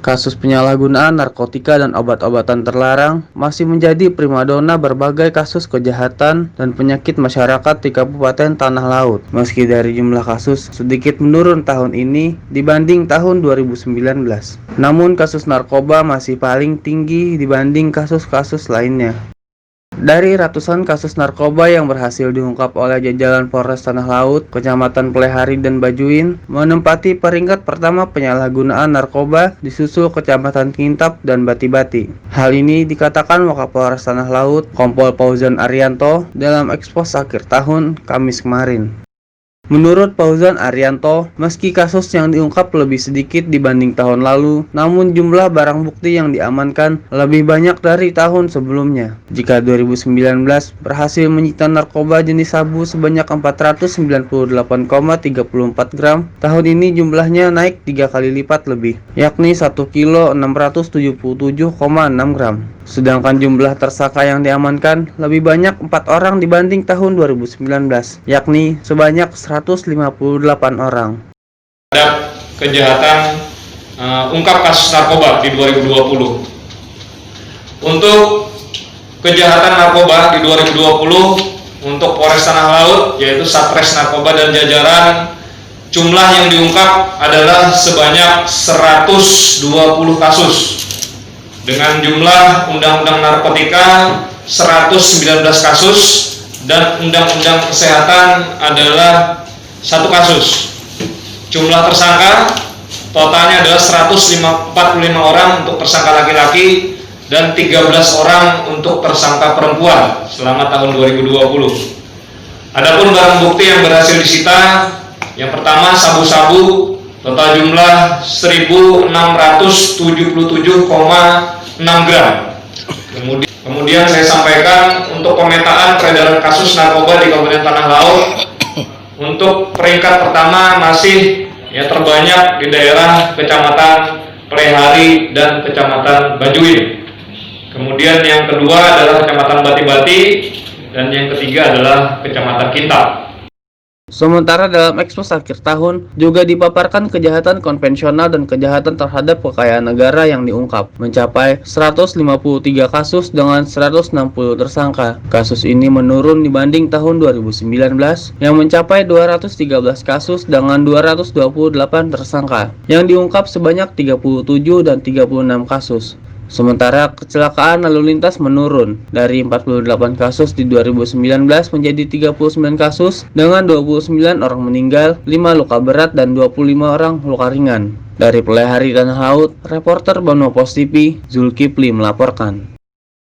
Kasus penyalahgunaan narkotika dan obat-obatan terlarang masih menjadi primadona berbagai kasus kejahatan dan penyakit masyarakat di Kabupaten Tanah Laut. Meski dari jumlah kasus sedikit menurun tahun ini dibanding tahun 2019, namun kasus narkoba masih paling tinggi dibanding kasus-kasus lainnya. Dari ratusan kasus narkoba yang berhasil diungkap oleh jajaran Polres Tanah Laut, Kecamatan Plehari dan Bajuin menempati peringkat pertama penyalahgunaan narkoba disusul Kecamatan Kintab dan Bati-Bati. Hal ini dikatakan Wakapolres Tanah Laut, Kompol Fauzan Arianto dalam ekspos akhir tahun Kamis kemarin. Menurut Fauzan Arianto, meski kasus yang diungkap lebih sedikit dibanding tahun lalu, namun jumlah barang bukti yang diamankan lebih banyak dari tahun sebelumnya. Jika 2019 berhasil menyita narkoba jenis sabu sebanyak 498,34 gram, tahun ini jumlahnya naik 3 kali lipat lebih, yakni 1 kilo 677,6 gram. Sedangkan jumlah tersangka yang diamankan lebih banyak 4 orang dibanding tahun 2019, yakni sebanyak 158 orang. Terhadap kejahatan ungkap kasus narkoba di 2020. Untuk kejahatan narkoba di 2020 untuk Polres Tanah Laut, yaitu Satres Narkoba dan jajaran, jumlah yang diungkap adalah sebanyak 120 kasus dengan jumlah undang-undang narkotika 119 kasus dan undang-undang kesehatan adalah 1 kasus. Jumlah tersangka totalnya adalah 145 orang untuk tersangka laki-laki dan 13 orang untuk tersangka perempuan selama tahun 2020. Adapun barang bukti yang berhasil disita, yang pertama sabu-sabu, total jumlah 1.677,6 gram. Kemudian saya sampaikan untuk pemetaan peredaran kasus narkoba di Kabupaten Tanah Laut. Untuk peringkat pertama masih terbanyak di daerah Kecamatan Plehari dan Kecamatan Bajuin. Kemudian yang kedua adalah Kecamatan Bati-Bati dan yang ketiga adalah Kecamatan Kintab. Sementara dalam ekspos akhir tahun juga dipaparkan kejahatan konvensional dan kejahatan terhadap kekayaan negara yang diungkap mencapai 153 kasus dengan 160 tersangka. Kasus ini menurun dibanding tahun 2019 yang mencapai 213 kasus dengan 228 tersangka yang diungkap sebanyak 37 dan 36 kasus. Sementara kecelakaan lalu lintas menurun dari 48 kasus di 2019 menjadi 39 kasus dengan 29 orang meninggal, 5 luka berat dan 25 orang luka ringan. Dari Plehari Tanah Laut, reporter Bano Pos TV, Zulkifli melaporkan.